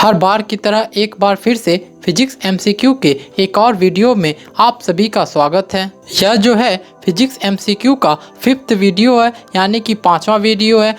हर बार की तरह एक बार फिर से फिजिक्स एमसीक्यू के एक और वीडियो में आप सभी का स्वागत है। यह जो है फिजिक्स एमसीक्यू का 5th वीडियो है, यानी कि 5वां वीडियो है।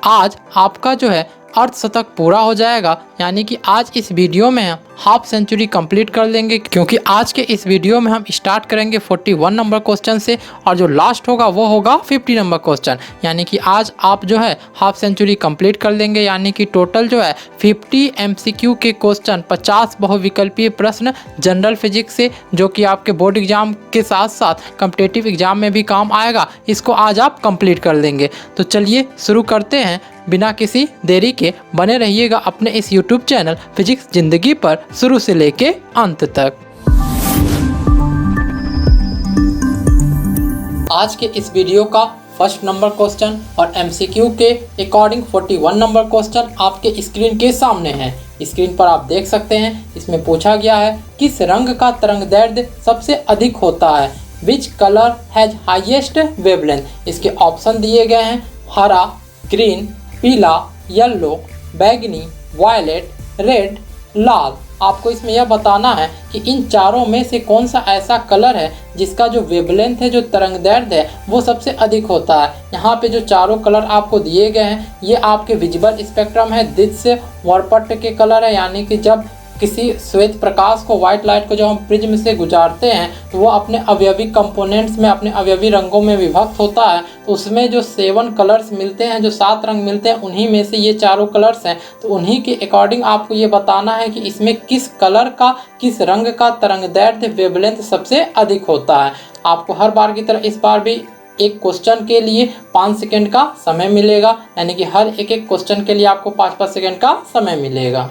आज आपका जो है अर्धशतक पूरा हो जाएगा, यानी कि आज इस वीडियो में हम हाफ सेंचुरी कंप्लीट कर लेंगे, क्योंकि आज के इस वीडियो में हम स्टार्ट करेंगे 41 नंबर क्वेश्चन से और जो लास्ट होगा वो होगा 50 नंबर क्वेश्चन। यानी कि आज आप जो है हाफ सेंचुरी कंप्लीट कर लेंगे, यानी कि टोटल जो है 50 एमसीक्यू के क्वेश्चन, 50 बहुविकल्पीय प्रश्न जनरल फिजिक्स से, जो कि आपके बोर्ड एग्जाम के साथ साथ कॉम्पिटिटिव एग्जाम में भी काम आएगा, इसको आज आप कंप्लीट कर लेंगे। तो चलिए शुरू करते हैं बिना किसी देरी के। बने रहिएगा अपने इस YouTube चैनल फिजिक्स जिंदगी पर शुरू से लेके अंत तक। आज के इस वीडियो का फर्स्ट नंबर क्वेश्चन और एमसीक्यू के अकॉर्डिंग 41 नंबर क्वेश्चन आपके स्क्रीन के सामने है। स्क्रीन पर आप देख सकते हैं, इसमें पूछा गया है किस रंग का तरंगदैर्ध्य सबसे अधिक होता है। Which colour has highest wavelength. इसके ऑप्शन दिए गए हैं हरा, ग्रीन, पीला, येलो, बैगनी, वायलेट, रेड, लाल। आपको इसमें यह बताना है कि इन चारों में से कौन सा ऐसा कलर है जिसका जो वेवलेंथ है, जो तरंगदैर्ध्य है, वो सबसे अधिक होता है। यहाँ पे जो चारों कलर आपको दिए गए हैं ये आपके विजिबल स्पेक्ट्रम है, दृश्य वर्णपट के कलर है। यानी कि जब किसी श्वेत प्रकाश को, व्हाइट लाइट को जब हम प्रिज्म से गुजारते हैं तो वो अपने अवयवी कंपोनेंट्स में, अपने अवयवी रंगों में विभक्त होता है। तो उसमें जो 7 कलर्स मिलते हैं, जो 7 रंग मिलते हैं, उन्हीं में से ये चारों कलर्स हैं। तो उन्हीं के अकॉर्डिंग आपको ये बताना है कि इसमें किस कलर का, किस रंग का तरंगदैर्ध्य वेवलेंथ सबसे अधिक होता है। आपको हर बार की तरह इस बार भी एक क्वेश्चन के लिए 5 सेकेंड का समय मिलेगा, यानी कि हर एक क्वेश्चन के लिए आपको 5-5 सेकेंड का समय मिलेगा।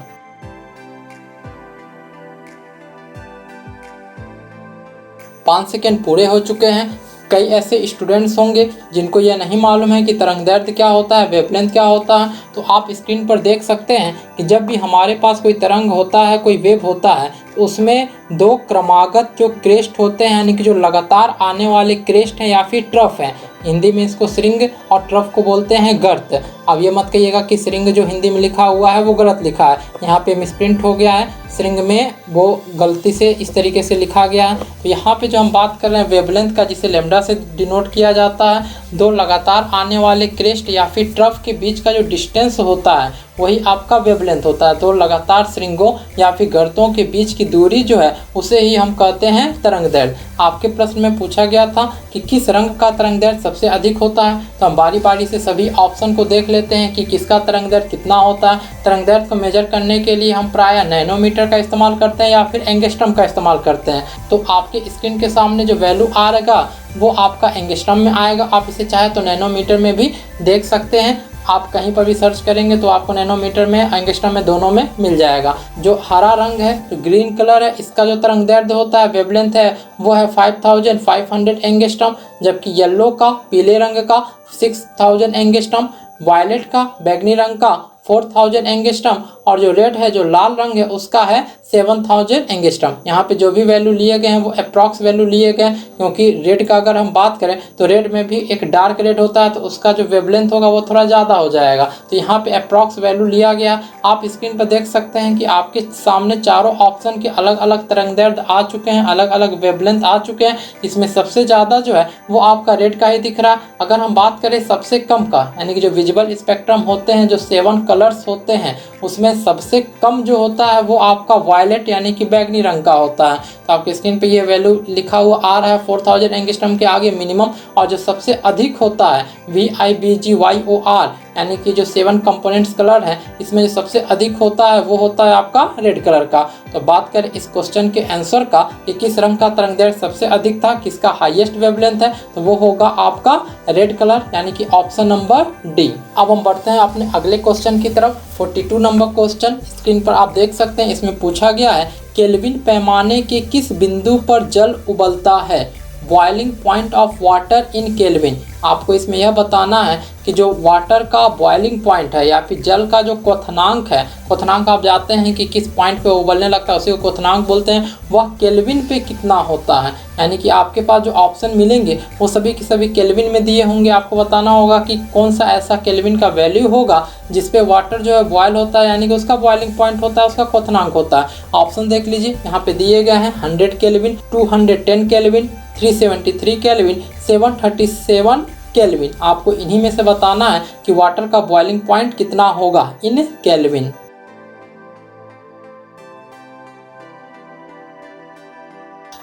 5 सेकेंड पूरे हो चुके हैं। कई ऐसे स्टूडेंट्स होंगे जिनको यह नहीं मालूम है कि तरंगदैर्ध्य क्या होता है, वेवलेंथ क्या होता है। तो आप स्क्रीन पर देख सकते हैं कि जब भी हमारे पास कोई तरंग होता है, कोई वेव होता है, तो उसमें 2 क्रमागत जो क्रेस्ट होते हैं, यानी कि जो लगातार आने वाले क्रेस्ट हैं या फिर ट्रफ हैं। हिंदी में इसको श्रृंग और ट्रफ को बोलते हैं गर्त। अब ये मत कहिएगा कि श्रृंग जो हिंदी में लिखा हुआ है वो गलत लिखा है, यहाँ पे मिसप्रिंट हो गया है। श्रृंग में वो गलती से इस तरीके से लिखा गया है। तो यहाँ पे जो हम बात कर रहे हैं वेवलेंथ का, जिसे लैम्डा से डिनोट किया जाता है, 2 लगातार आने वाले क्रेस्ट या फिर ट्रफ के बीच का जो डिस्टेंस होता है वही आपका वेवलेंथ होता है। 2 लगातार श्रृंगों या फिर गर्तों के बीच की दूरी जो है उसे ही हम कहते हैं तरंगदैर्ध्य। आपके प्रश्न में पूछा गया था कि किस रंग का तरंगदैर्ध्य सबसे अधिक होता है। तो हम बारी बारी से सभी ऑप्शन को देख लेते हैं कि किसका तरंगदैर्ध्य कितना होता है। तरंगदैर्ध्य को मेजर करने के लिए हम प्रायः नैनोमीटर का इस्तेमाल करते हैं या फिर एंगस्ट्रम का इस्तेमाल करते हैं। तो आपके स्क्रीन के सामने जो वैल्यू आ रहेगा वो आपका एंगस्ट्रम में आएगा। आप इसे चाहे तो नैनोमीटर में भी देख सकते हैं। आप कहीं पर भी सर्च करेंगे तो आपको नैनोमीटर में, एंगस्ट्रम में, दोनों में मिल जाएगा। जो हरा रंग है, जो ग्रीन कलर है, इसका जो तरंगदैर्ध्य होता है, वेवलेंथ है, वो है 5500 एंगस्ट्रम। जबकि येलो का, पीले रंग का 6000 एंगस्ट्रम, वायलेट का, बैंगनी रंग का 4000 एंगस्ट्रम और जो रेड है, जो लाल रंग है, उसका है 7000 एंगस्ट्रम। यहाँ पे जो भी वैल्यू लिए गए हैं वो अप्रॉक्स वैल्यू लिए गए हैं, क्योंकि रेड का अगर हम बात करें तो रेड में भी एक डार्क रेड होता है, तो उसका जो वेवलेंथ होगा वो थोड़ा ज़्यादा हो जाएगा। तो यहाँ पे अप्रॉक्स वैल्यू लिया गया। आप स्क्रीन पर देख सकते हैं कि आपके सामने चारों ऑप्शन के अलग अलग तरंगदैर्ध्य आ चुके हैं, अलग अलग वेवलेंथ आ चुके हैं। इसमें सबसे ज़्यादा जो है वो आपका रेड का ही दिख रहा है। अगर हम बात करें सबसे कम का, यानी कि जो विजिबल स्पेक्ट्रम होते हैं, जो 7 कलर्स होते हैं, उसमें सबसे कम जो होता है वो आपका वायलेट यानी कि बैगनी रंग का होता है। तो आपकी स्क्रीन पे ये वैल्यू लिखा हुआ आ रहा है 4000 एंगस्ट्रम के आगे मिनिमम। और जो सबसे अधिक होता है VIBGYOR, यानी कि जो 7 कंपोनेंट्स कलर हैं, इसमें जो सबसे अधिक होता है वो होता है आपका रेड कलर का। तो बात करें इस क्वेश्चन के आंसर का कि किस रंग का तरंगदैर्ध्य सबसे अधिक था, किसका हाईएस्ट वेवलेंथ है, तो वो होगा आपका रेड कलर, यानी कि ऑप्शन नंबर डी। अब हम बढ़ते हैं अपने अगले क्वेश्चन की तरफ। 42 नंबर क्वेश्चन स्क्रीन पर आप देख सकते हैं। इसमें पूछा गया है केल्विन पैमाने के किस बिंदु पर जल उबलता है। Boiling point of water in kelvin. आपको इसमें यह बताना है कि जो वाटर का बॉइलिंग पॉइंट है या फिर जल का जो क्वथनांक है, क्वथनांक आप जानते हैं कि किस पॉइंट पे उबलने लगता है उसी को क्वथनांक बोलते हैं, वह केल्विन पे कितना होता है। यानी कि आपके पास जो ऑप्शन मिलेंगे वो सभी के सभी केल्विन में दिए होंगे। आपको बताना होगा कि कौन सा ऐसा केल्विन का वैल्यू होगा जिस पे वाटर जो है बॉयल होता है, यानी कि उसका बॉइलिंग पॉइंट होता है, उसका क्वथनांक होता है। ऑप्शन देख लीजिए, यहाँ पे दिए गए हैं 100 केल्विन, 210 केल्विन, 373 केल्विन, 737 केल्विन। आपको इन्हीं में से बताना है कि वाटर का बॉइलिंग पॉइंट कितना होगा इन केल्विन।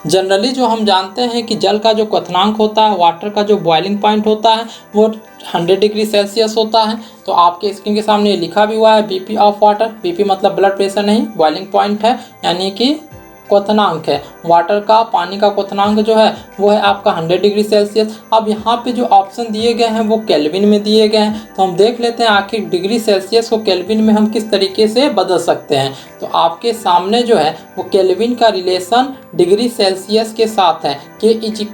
जनरली जो हम जानते हैं कि जल का जो क्वथनांक होता है, वाटर का जो बॉइलिंग पॉइंट होता है वो 100 डिग्री सेल्सियस होता है। तो आपके स्क्रीन के सामने ये लिखा भी हुआ है बीपी ऑफ वाटर। बीपी मतलब ब्लड प्रेशर नहीं, बॉइलिंग पॉइंट है, यानी कि क्वथनांक है। वाटर का, पानी का क्वथनांक जो है वो है आपका 100 डिग्री सेल्सियस। अब यहाँ पे जो ऑप्शन दिए गए हैं वो केल्विन में दिए गए हैं, तो हम देख लेते हैं आखिर डिग्री सेल्सियस को केल्विन में हम किस तरीके से बदल सकते हैं। तो आपके सामने जो है वो केल्विन का रिलेशन डिग्री सेल्सियस के साथ है, K = C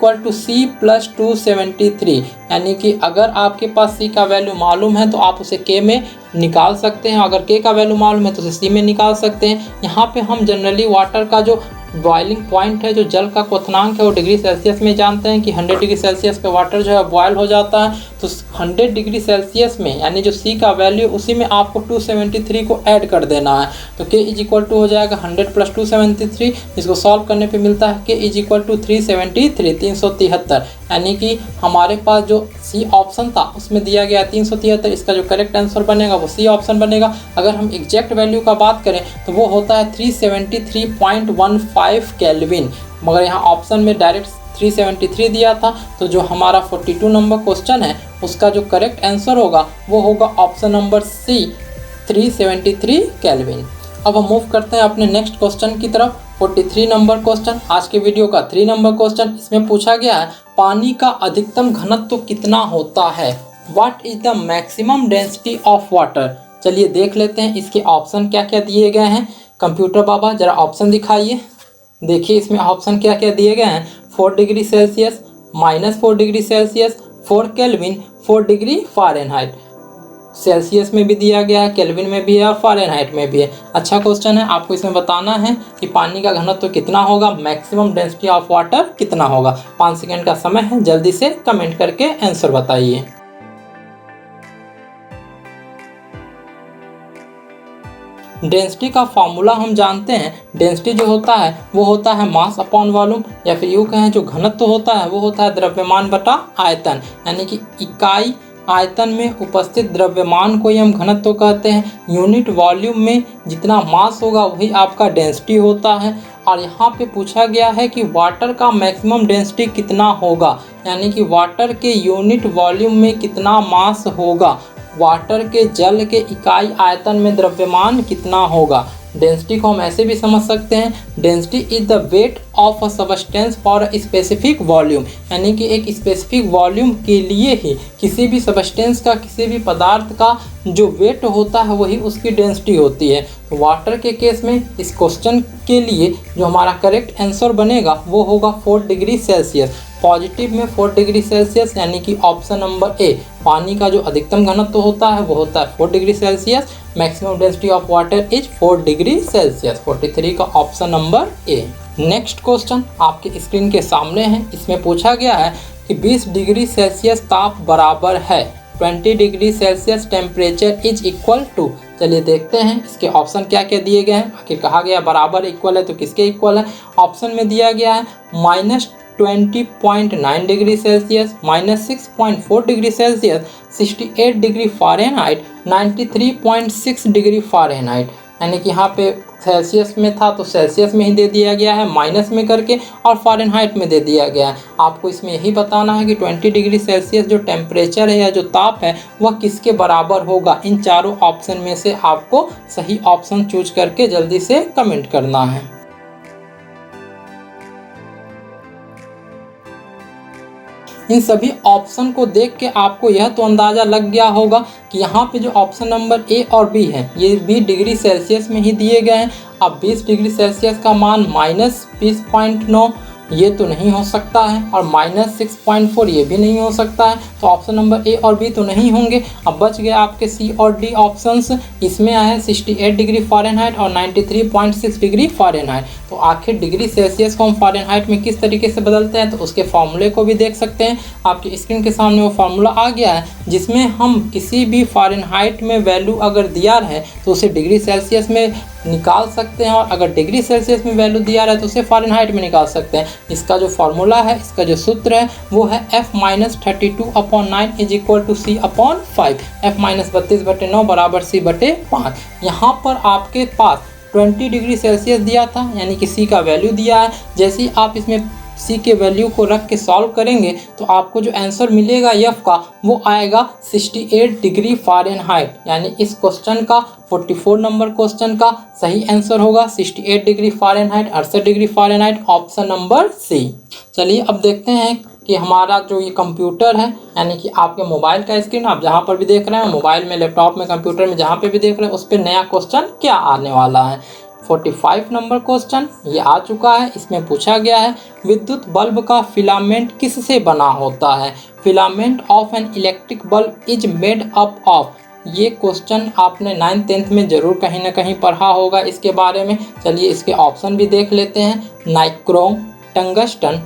+ 273। यानी कि अगर आपके पास C का वैल्यू मालूम है तो आप उसे K में निकाल सकते हैं, अगर K का वैल्यू मालूम है तो उसे C में निकाल सकते हैं। यहाँ पे हम जनरली वाटर का जो बॉइलिंग पॉइंट है, जो जल का क्वथनांक है, वो डिग्री सेल्सियस में जानते हैं कि 100 डिग्री सेल्सियस पे वाटर जो है बॉयल हो जाता है। तो 100 डिग्री सेल्सियस में यानी जो C का वैल्यू, उसी में आपको 273 को ऐड कर देना है। तो K = हो जाएगा 100 + 273, जिसको सॉल्व करने पे मिलता है K = 373। यानी कि हमारे पास जो C ऑप्शन था उसमें दिया गया 373। इसका जो करेक्ट आंसर बनेगा वो C ऑप्शन बनेगा। अगर हम एग्जैक्ट वैल्यू का बात करें तो वो होता है 373.15 केल्विन, मगर यहाँ ऑप्शन में डायरेक्ट 373 दिया था। तो जो हमारा 42 नंबर क्वेश्चन है उसका जो करेक्ट आंसर होगा वो होगा ऑप्शन नंबर C, 373 केल्विन। अब हम मूव करते हैं अपने नेक्स्ट क्वेश्चन की तरफ। 43 नंबर क्वेश्चन, आज के वीडियो का 3 नंबर क्वेश्चन। इसमें पूछा गया है पानी का अधिकतम घनत्व कितना होता है, what is the maximum density of water. चलिए देख लेते हैं इसके ऑप्शन क्या क्या दिए गए हैं। कंप्यूटर बाबा जरा ऑप्शन दिखाइए। देखिए इसमें ऑप्शन क्या क्या दिए गए हैं, 4 degree Celsius, -4 degree Celsius, 4 kelvin, 4 degree Fahrenheit. Celsius में भी दिया गया है, केल्विन में भी है और फ़ारेनहाइट में भी है। अच्छा क्वेश्चन है। आपको इसमें बताना है कि पानी का घनत्व कितना होगा, मैक्सिमम डेंसिटी ऑफ वाटर कितना होगा। 5 सेकंड का समय है, जल्दी से कमेंट करके आंसर बताइए। डेंसिटी का फॉर्मूला हम जानते हैं। डेंसिटी जो होता है वो होता है मास अपॉन वॉल्यूम, या फिर यूँ कहें जो घनत्व होता है वो होता है द्रव्यमान बटा आयतन। यानी कि इकाई आयतन में उपस्थित द्रव्यमान को ही हम घनत्व कहते हैं। यूनिट वॉल्यूम में जितना मास होगा वही आपका डेंसिटी होता है। और यहाँ पे पूछा गया है कि वाटर का मैक्सिमम डेंसिटी कितना होगा, यानी कि वाटर के यूनिट वॉल्यूम में कितना मास होगा, वाटर के जल के इकाई आयतन में द्रव्यमान कितना होगा। डेंसिटी को हम ऐसे भी समझ सकते हैं, density is the weight of a substance for a specific volume. यानी कि एक स्पेसिफिक वॉल्यूम के लिए ही किसी भी सबस्टेंस का, किसी भी पदार्थ का जो वेट होता है वही उसकी डेंसिटी होती है। तो वाटर के केस में इस क्वेश्चन के लिए जो हमारा करेक्ट आंसर बनेगा वो होगा 4 डिग्री सेल्सियस। पॉजिटिव में 4 डिग्री सेल्सियस, यानी कि ऑप्शन नंबर ए। पानी का जो अधिकतम घनत्व होता है वो होता है 4 degree Celsius. Maximum density of water is 4 degree Celsius. 43 का option number A. Next question आपके स्क्रीन के सामने है। इसमें पूछा गया है कि 20 डिग्री सेल्सियस ताप बराबर है 20 degree Celsius temperature is equal to. चलिए देखते हैं इसके ऑप्शन क्या क्या दिए गए हैं। आखिर कहा गया बराबर इक्वल है तो किसके इक्वल है। ऑप्शन में दिया गया है -20.9 degree Celsius, -6.4 degree Celsius, 68 degree Fahrenheit, 93.6 degree Fahrenheit. यानी कि यहाँ पे सेल्सियस में था तो सेल्सियस में ही दे दिया गया है माइनस में करके, और फ़ारेनहाइट में दे दिया गया है। आपको इसमें यही बताना है कि 20 डिग्री सेल्सियस जो टेम्परेचर है या जो ताप है वह किसके बराबर होगा। इन चारों ऑप्शन में से आपको सही ऑप्शन चूज करके जल्दी से कमेंट करना है। इन सभी ऑप्शन को देख के आपको यह तो अंदाज़ा लग गया होगा कि यहाँ पे जो ऑप्शन नंबर ए और बी है ये भी डिग्री सेल्सियस में ही दिए गए हैं। अब 20 डिग्री सेल्सियस का मान -20.9 ये तो नहीं हो सकता है, और -6.4 ये भी नहीं हो सकता है। तो ऑप्शन नंबर ए और बी तो नहीं होंगे। अब बच गए आपके सी और डी ऑप्शंस। इसमें आए 68 डिग्री फ़ारेनहाइट और 93.6 डिग्री फ़ारेनहाइट। तो आखिर डिग्री सेल्सियस को हम फ़ारेनहाइट में किस तरीके से बदलते हैं, तो उसके फॉर्मूले को भी देख सकते हैं। आपकी स्क्रीन के सामने वो फार्मूला आ गया है, जिसमें हम किसी भी फ़ारेनहाइट में वैल्यू अगर दिया है तो उसे डिग्री सेल्सियस में निकाल सकते हैं, और अगर डिग्री सेल्सियस में वैल्यू दिया रहा है तो उसे फ़ारेनहाइट में निकाल सकते हैं। इसका जो फार्मूला है, इसका जो सूत्र है वो है F-32/9 = C/5। F-32/9 = C/5। यहाँ पर आपके पास 20 डिग्री सेल्सियस दिया था, यानी कि C का वैल्यू दिया है। जैसे ही आप इसमें C के वैल्यू को रख के सॉल्व करेंगे तो आपको जो आंसर मिलेगा F का, वो आएगा 68 डिग्री फ़ारेनहाइट। यानी इस क्वेश्चन का 44 नंबर क्वेश्चन का सही आंसर होगा 68 degree Fahrenheit, 68 degree Fahrenheit, option number C. चलिए अब देखते हैं कि हमारा जो ये कंप्यूटर है, यानी कि आपके मोबाइल का स्क्रीन, आप जहाँ पर भी देख रहे हैं, मोबाइल में, लैपटॉप में, कंप्यूटर में, जहाँ पे भी देख रहे हैं, उस पर नया क्वेश्चन क्या आने वाला है। 45 नंबर क्वेश्चन ये आ चुका है। इसमें पूछा गया है विद्युत बल्ब का फिलामेंट किससे बना होता है। Filament of an electric bulb is made up of. ये क्वेश्चन आपने 9th 10th में ज़रूर कहीं ना कहीं पढ़ा होगा इसके बारे में। चलिए इसके ऑप्शन भी देख लेते हैं। नाइक्रोम, टंगस्टन,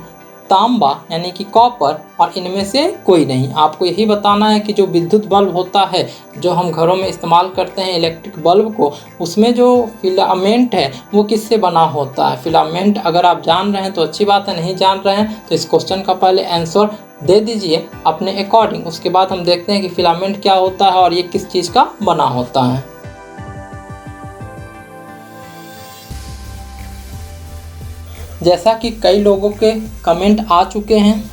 तांबा यानी कि कॉपर, और इनमें से कोई नहीं। आपको यही बताना है कि जो विद्युत बल्ब होता है, जो हम घरों में इस्तेमाल करते हैं इलेक्ट्रिक बल्ब को, उसमें जो फिलामेंट है वो किससे बना होता है। फिलामेंट अगर आप जान रहे हैं तो अच्छी बात है, नहीं जान रहे हैं तो इस क्वेश्चन का पहले आंसर दे दीजिए अपने अकॉर्डिंग। उसके बाद हम देखते हैं कि फिलामेंट क्या होता है और ये किस चीज़ का बना होता है। जैसा कि कई लोगों के कमेंट आ चुके हैं,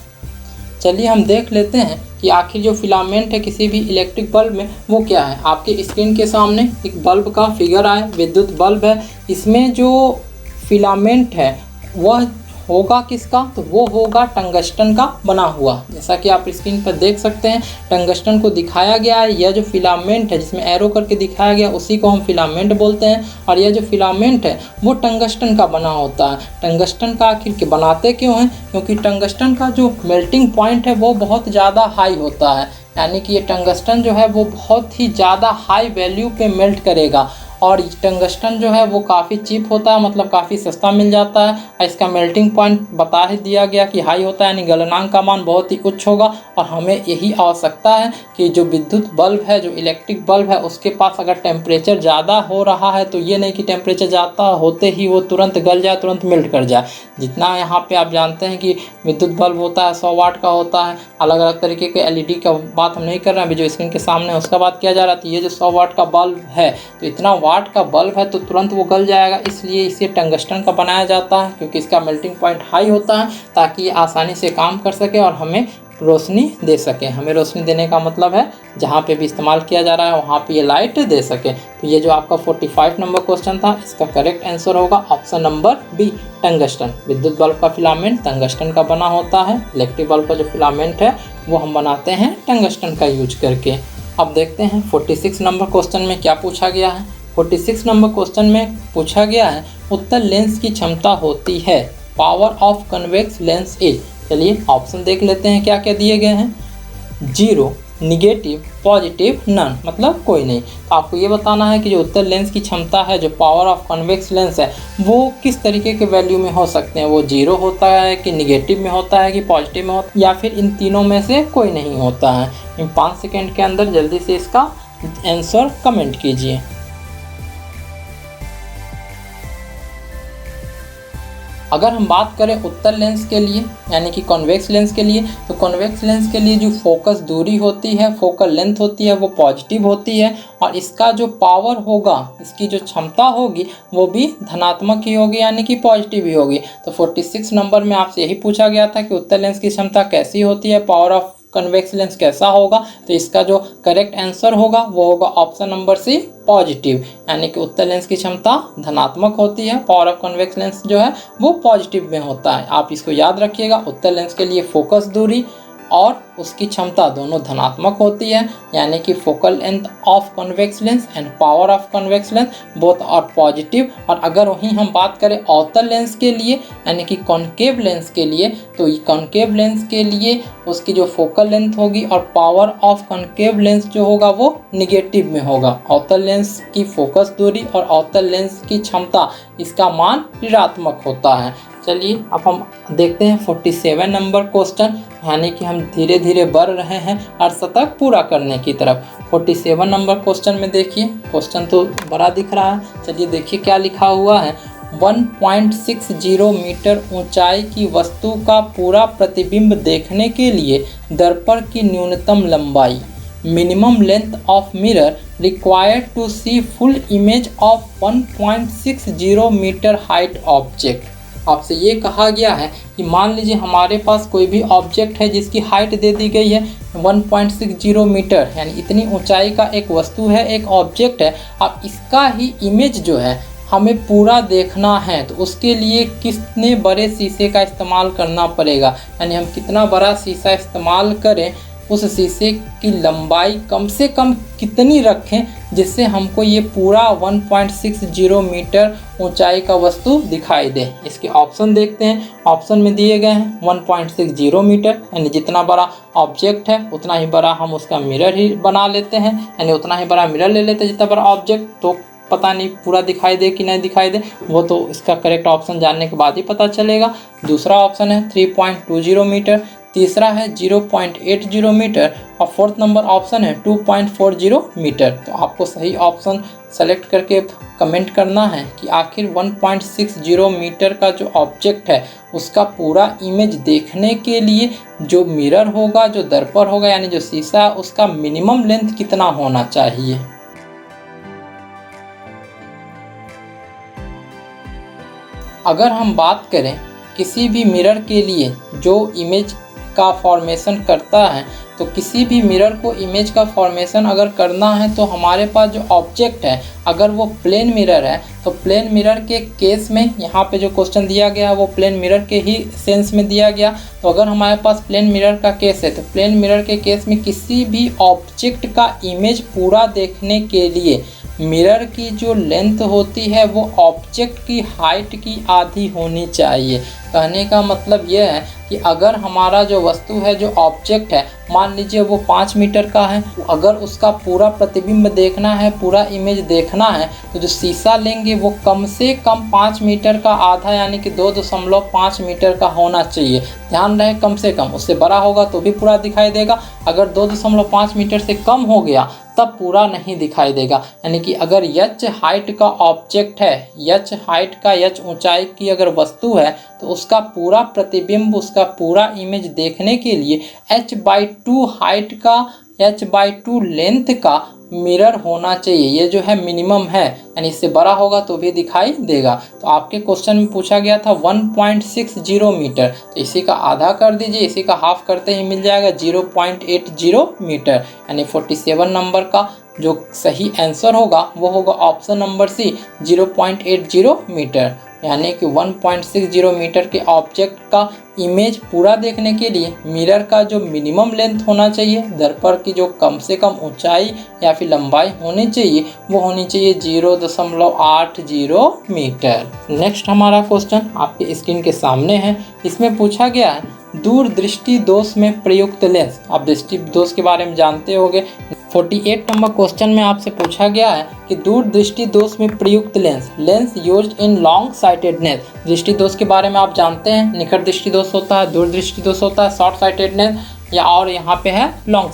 चलिए हम देख लेते हैं कि आखिर जो फिलामेंट है किसी भी इलेक्ट्रिक बल्ब में वो क्या है। आपके स्क्रीन के सामने एक बल्ब का फिगर आया, विद्युत बल्ब है। इसमें जो फिलामेंट है वह होगा किसका, तो वो होगा टंगस्टन का बना हुआ। जैसा कि आप स्क्रीन पर देख सकते हैं, टंगस्टन को दिखाया गया है। यह जो फिलामेंट है जिसमें एरो करके दिखाया गया, उसी को हम फिलामेंट बोलते हैं। और यह जो फिलामेंट है वो टंगस्टन का बना होता है। टंगस्टन का आखिर के बनाते क्यों हैं, क्योंकि टंगस्टन का जो मेल्टिंग पॉइंट है वो बहुत ज़्यादा हाई होता है। यानी कि ये टंगस्टन जो है वो बहुत ही ज़्यादा हाई वैल्यू पे मेल्ट करेगा। और टंगस्टन जो है वो काफ़ी चीप होता है, मतलब काफ़ी सस्ता मिल जाता है। इसका मेल्टिंग पॉइंट बता ही दिया गया कि हाई होता है, यानी गलनांक का मान बहुत ही उच्च होगा। और हमें यही आवश्यकता है कि जो विद्युत बल्ब है, जो इलेक्ट्रिक बल्ब है, उसके पास अगर टेम्परेचर ज़्यादा हो रहा है तो ये नहीं कि टेम्परेचर ज़्यादा होते ही वो तुरंत गल जाए, तुरंत मेल्ट कर जाए। जितना यहाँ पे आप जानते हैं कि विद्युत बल्ब होता है 100 वाट का होता है। अलग अलग तरीके के LED का बात हम नहीं कर रहे हैं, अभी जो स्क्रीन के सामने है उसका बात किया जा रहा है। तो ये जो 100 वाट का बल्ब है, तो इतना वाट का बल्ब है तो तुरंत वो गल जाएगा। इसलिए इसे टंगस्टन का बनाया जाता है, क्योंकि इसका मेल्टिंग पॉइंट हाई होता है, ताकि ये आसानी से काम कर सके और हमें रोशनी दे सके। हमें रोशनी देने का मतलब है जहाँ पे भी इस्तेमाल किया जा रहा है वहाँ पे ये लाइट दे सके। तो ये जो आपका 45 नंबर क्वेश्चन था, इसका करेक्ट आंसर होगा ऑप्शन नंबर बी, टंगस्टन। विद्युत बल्ब का फिलामेंट टंगस्टन का बना होता है। इलेक्ट्रिक बल्ब का जो फिलामेंट है वो हम बनाते हैं टंगस्टन का यूज करके। अब देखते हैं 46 नंबर क्वेश्चन में क्या पूछा गया है। 46 नंबर क्वेश्चन में पूछा गया है उत्तल लेंस की क्षमता होती है, power of convex lens is. चलिए ऑप्शन देख लेते हैं क्या क्या दिए गए हैं। 0, निगेटिव, पॉजिटिव, नन, मतलब कोई नहीं। तो आपको ये बताना है कि जो उत्तल लेंस की क्षमता है, जो पावर ऑफ कन्वेक्स लेंस है, वो किस तरीके के वैल्यू में हो सकते हैं। वो 0 होता है कि निगेटिव में होता है कि पॉजिटिव में होता है, या फिर इन तीनों में से कोई नहीं होता है। इन 5 सेकेंड के अंदर जल्दी से इसका आंसर कमेंट कीजिए। अगर हम बात करें उत्तल लेंस के लिए यानी कि कॉन्वेक्स लेंस के लिए, तो कॉन्वेक्स लेंस के लिए जो फोकस दूरी होती है, फोकल लेंथ होती है, वो पॉजिटिव होती है। और इसका जो पावर होगा, इसकी जो क्षमता होगी, वो भी धनात्मक ही होगी, यानी कि पॉजिटिव ही होगी। तो 46 नंबर में आपसे यही पूछा गया था कि उत्तल लेंस की क्षमता कैसी होती है, पावर ऑफ कन्वेक्स लेंस कैसा होगा। तो इसका जो करेक्ट आंसर होगा वो होगा ऑप्शन नंबर सी, पॉजिटिव। यानी कि उत्तल लेंस की क्षमता धनात्मक होती है, पावर ऑफ कन्वेक्स लेंस जो है वो पॉजिटिव में होता है। आप इसको याद रखिएगा। उत्तल लेंस के लिए फोकस दूरी और उसकी क्षमता दोनों धनात्मक होती है, यानी कि focal length of convex lens and power of convex lens both are positive. और अगर वहीं हम बात करें अवतल लेंस के लिए यानी कि कॉन्केव लेंस के लिए, तो कॉन्केव लेंस के लिए उसकी जो फोकल लेंथ होगी और पावर ऑफ कॉन्केव लेंस जो होगा वो निगेटिव में होगा। अवतल लेंस की फोकस दूरी और अवतल लेंस की क्षमता इसका मान ऋणात्मक होता है। चलिए अब हम देखते हैं 47 नंबर क्वेश्चन, यानी कि हम धीरे धीरे बढ़ रहे हैं अर्धशतक पूरा करने की तरफ। 47 नंबर क्वेश्चन में देखिए, क्वेश्चन तो बड़ा दिख रहा है। चलिए देखिए क्या लिखा हुआ है। 1.60 मीटर ऊंचाई की वस्तु का पूरा प्रतिबिंब देखने के लिए दर्पण की न्यूनतम लंबाई, minimum length of mirror required to see full image of 1.60 metre height object. आपसे ये कहा गया है कि मान लीजिए हमारे पास कोई भी ऑब्जेक्ट है जिसकी हाइट दे दी गई है 1.60 मीटर, यानी इतनी ऊंचाई का एक वस्तु है, एक ऑब्जेक्ट है। अब इसका ही इमेज जो है हमें पूरा देखना है, तो उसके लिए कितने बड़े शीशे का इस्तेमाल करना पड़ेगा, यानी हम कितना बड़ा शीशा इस्तेमाल करें, उस शीशे की लंबाई कम से कम कितनी रखें जिससे हमको ये पूरा 1.60 मीटर ऊंचाई का वस्तु दिखाई दे। इसके ऑप्शन देखते हैं। ऑप्शन में दिए गए हैं 1.60 मीटर, यानी जितना बड़ा ऑब्जेक्ट है उतना ही बड़ा हम उसका मिरर ही बना लेते हैं, यानी उतना ही बड़ा मिरर ले लेते हैं जितना बड़ा ऑब्जेक्ट। तो पता नहीं पूरा दिखाई दे कि नहीं दिखाई दे, वो तो इसका करेक्ट ऑप्शन जानने के बाद ही पता चलेगा। दूसरा ऑप्शन है 3.20 मीटर, तीसरा है 0.80 मीटर और फोर्थ नंबर ऑप्शन है 2.40 मीटर। तो आपको सही ऑप्शन सेलेक्ट करके कमेंट करना है कि आखिर 1.60 मीटर का जो ऑब्जेक्ट है उसका पूरा इमेज देखने के लिए जो मिरर होगा, जो दर्पण होगा, यानी जो शीशा, उसका मिनिमम लेंथ कितना होना चाहिए। अगर हम बात करें किसी भी मिरर के लिए जो इमेज का फॉर्मेशन करता है, तो किसी भी मिरर को इमेज का फॉर्मेशन अगर करना है तो हमारे पास जो ऑब्जेक्ट है अगर वो प्लेन मिरर है, तो प्लेन मिरर के केस में यहाँ पे जो क्वेश्चन दिया गया है वो प्लेन मिरर के ही सेंस में दिया गया। तो अगर हमारे पास प्लेन मिरर का केस है तो प्लेन मिरर के केस में किसी भी ऑब्जेक्ट का इमेज पूरा देखने के लिए मिरर की जो लेंथ होती है वो ऑब्जेक्ट की हाइट की आधी होनी चाहिए। कहने का मतलब यह है कि अगर हमारा जो वस्तु है, जो ऑब्जेक्ट है, मान लीजिए वो 5 मीटर का है, अगर उसका पूरा प्रतिबिंब देखना है, पूरा इमेज देखना है, तो जो शीशा लेंगे वो कम से कम 5 मीटर का आधा यानी कि 2.5 मीटर का होना चाहिए। ध्यान रहे कम से कम, उससे बड़ा होगा तो भी पूरा दिखाई देगा, अगर 2.5 मीटर से कम हो गया तब पूरा नहीं दिखाई देगा। यानी कि अगर h हाइट का ऑब्जेक्ट है, h हाइट का, h ऊंचाई की अगर वस्तु है, तो उसका पूरा प्रतिबिंब, उसका पूरा इमेज देखने के लिए h/2 हाइट का, h/2 लेंथ का मिरर होना चाहिए। ये जो है मिनिमम है, यानी इससे बड़ा होगा तो भी दिखाई देगा। तो आपके क्वेश्चन में पूछा गया था 1.60 मीटर, तो इसी का आधा कर दीजिए, इसी का हाफ करते ही मिल जाएगा 0.80 मीटर। यानी 47 नंबर का जो सही आंसर होगा वो होगा ऑप्शन नंबर सी 0.80 मीटर। यानी कि 1.60 मीटर के ऑब्जेक्ट का इमेज पूरा देखने के लिए मिरर का जो मिनिमम लेंथ होना चाहिए, दर्पण की जो कम से कम ऊंचाई या फिर लंबाई होनी चाहिए वो होनी चाहिए 0.80 मीटर। नेक्स्ट हमारा क्वेश्चन आपके स्क्रीन के सामने है। इसमें पूछा गया है दूरदृष्टि दोष में प्रयुक्त लेंस। आप दृष्टि दोष के बारे में जानते होंगे। 48 नंबर क्वेश्चन में आपसे पूछा गया है कि दूरदृष्टि दोष में प्रयुक्त lens used in long sightedness. दृष्टि दोष के बारे में आप जानते हैं, निकट दृष्टि दोष होता है, दूरदृष्टि दोष होता है, शॉर्ट साइटेडनेस या और यहाँ पे है लॉन्ग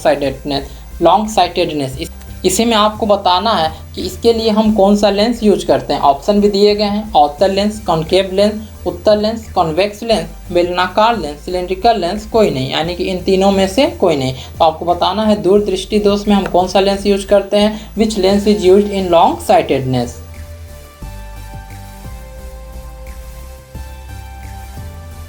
साइटेडनेस। इसी में आपको बताना है कि इसके लिए हम कौन सा लेंस यूज करते हैं। ऑप्शन भी दिए गए हैं, अवतल लेंस, कॉन्केव लेंस, उत्तल लेंस, कॉन्वेक्स लेंस, बेलनाकार लेंस, सिलेंड्रिकल लेंस, कोई नहीं, यानी कि इन तीनों में से कोई नहीं। तो आपको बताना है दूरदृष्टि दोष में हम कौन सा लेंस यूज करते हैं, which lens is used in long sightedness.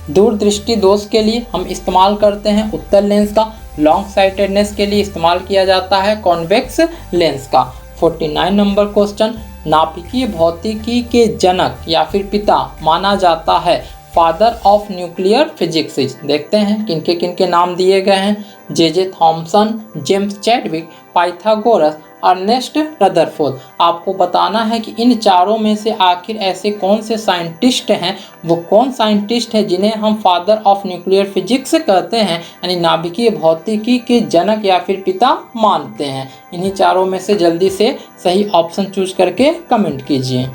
दूरदृष्टि दोष के लिए हम इस्तेमाल करते हैं उत्तल लेंस का, लॉन्ग साइटेडनेस के लिए इस्तेमाल किया जाता है कॉन्वेक्स लेंस का। 49 नंबर क्वेश्चन, नाभिकीय भौतिकी के जनक या फिर पिता माना जाता है father of nuclear physics is. देखते हैं किनके किनके नाम दिए गए हैं। J Thomson, James Chadwick, Pythagoras, Ernest Rutherford. आपको बताना है कि इन चारों में से आखिर ऐसे कौन से साइंटिस्ट हैं, वो कौन साइंटिस्ट है जिन्हें हम फादर ऑफ न्यूक्लियर फिजिक्स कहते हैं, यानी नाभिकीय भौतिकी के जनक या फिर पिता मानते हैं। इन्हीं चारों में से जल्दी से सही ऑप्शन चूज करके कमेंट कीजिए।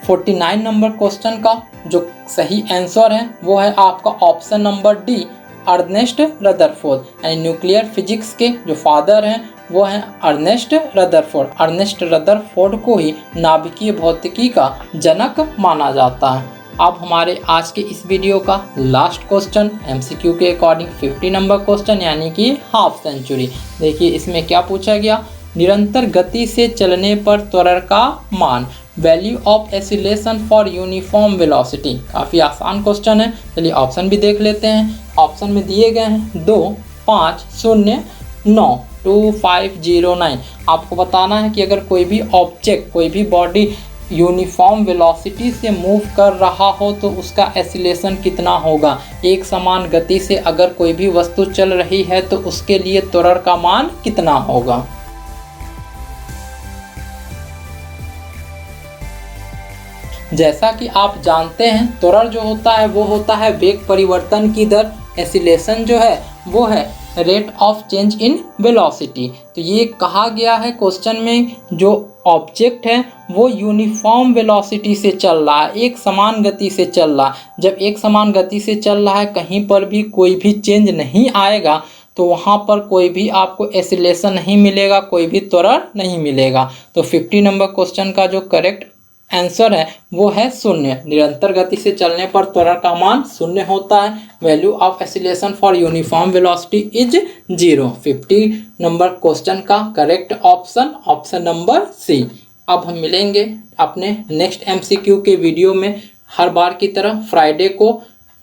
49 नंबर क्वेश्चन का जो सही आंसर है वो है आपका option number D, Ernest Rutherford. यानी न्यूक्लियर फिजिक्स के जो फादर हैं वो हैं अर्नेस्ट रदरफोर्ड। अर्नेस्ट रदरफोर्ड को ही नाभिकीय भौतिकी का जनक माना जाता है। अब हमारे आज के इस वीडियो का लास्ट क्वेश्चन एमसीक्यू के अकॉर्डिंग 50 नंबर क्वेश्चन यानी कि हाफ सेंचुरी। देखिए इसमें क्या पूछा गया, निरंतर गति से चलने पर त्वरण का मान, value of acceleration for uniform velocity. काफ़ी आसान क्वेश्चन है, चलिए ऑप्शन भी देख लेते हैं। ऑप्शन में दिए गए हैं 2, 5, 0, 9, 2, 5, 0, 9। आपको बताना है कि अगर कोई भी ऑब्जेक्ट, कोई भी बॉडी यूनिफॉर्म वेलोसिटी से मूव कर रहा हो तो उसका एक्सीलरेशन कितना होगा। एक समान गति से अगर कोई भी वस्तु चल रही है तो उसके लिए त्वरण का मान कितना होगा। जैसा कि आप जानते हैं त्वरण जो होता है वो होता है वेग परिवर्तन की दर। एक्सीलरेशन जो है वो है rate of change in velocity. तो ये कहा गया है क्वेश्चन में जो ऑब्जेक्ट है वो यूनिफॉर्म वेलोसिटी से चल रहा है, एक समान गति से चल रहा है। जब एक समान गति से चल रहा है कहीं पर भी कोई भी चेंज नहीं आएगा तो वहाँ पर कोई भी आपको एक्सीलरेशन नहीं मिलेगा, कोई भी त्वरण नहीं मिलेगा। तो 50 नंबर क्वेश्चन का जो करेक्ट आंसर है वो है 0। निरंतर गति से चलने पर त्वरण का मान 0 होता है। Value of acceleration for uniform velocity is 0। 50 number question का करेक्ट ऑप्शन नंबर सी। अब हम मिलेंगे अपने नेक्स्ट एमसीक्यू के वीडियो में हर बार की तरह फ्राइडे को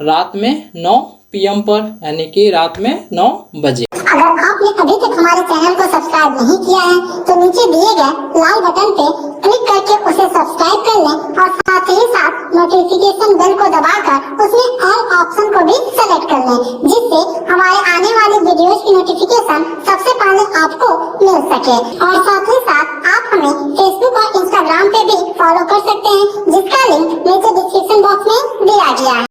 रात में 9 PM पर, यानी कि रात में 9 बजे। अगर आपने अभी तक हमारे चैनल को सब्सक्राइब नहीं किया है तो नीचे दिए गए लाल बटन पे क्लिक करके उसे सब्सक्राइब कर लें और साथ ही साथ नोटिफिकेशन बेल को दबाकर उसमें ऑल ऑप्शन को भी सेलेक्ट कर लें, जिससे हमारे आने वाली वीडियोस की नोटिफिकेशन सबसे पहले आपको मिल सके। और साथ ही साथ आप हमें फेसबुक और इंस्टाग्राम पे भी फॉलो कर सकते हैं, जिसका लिंक नीचे डिस्क्रिप्शन बॉक्स में दिया गया है।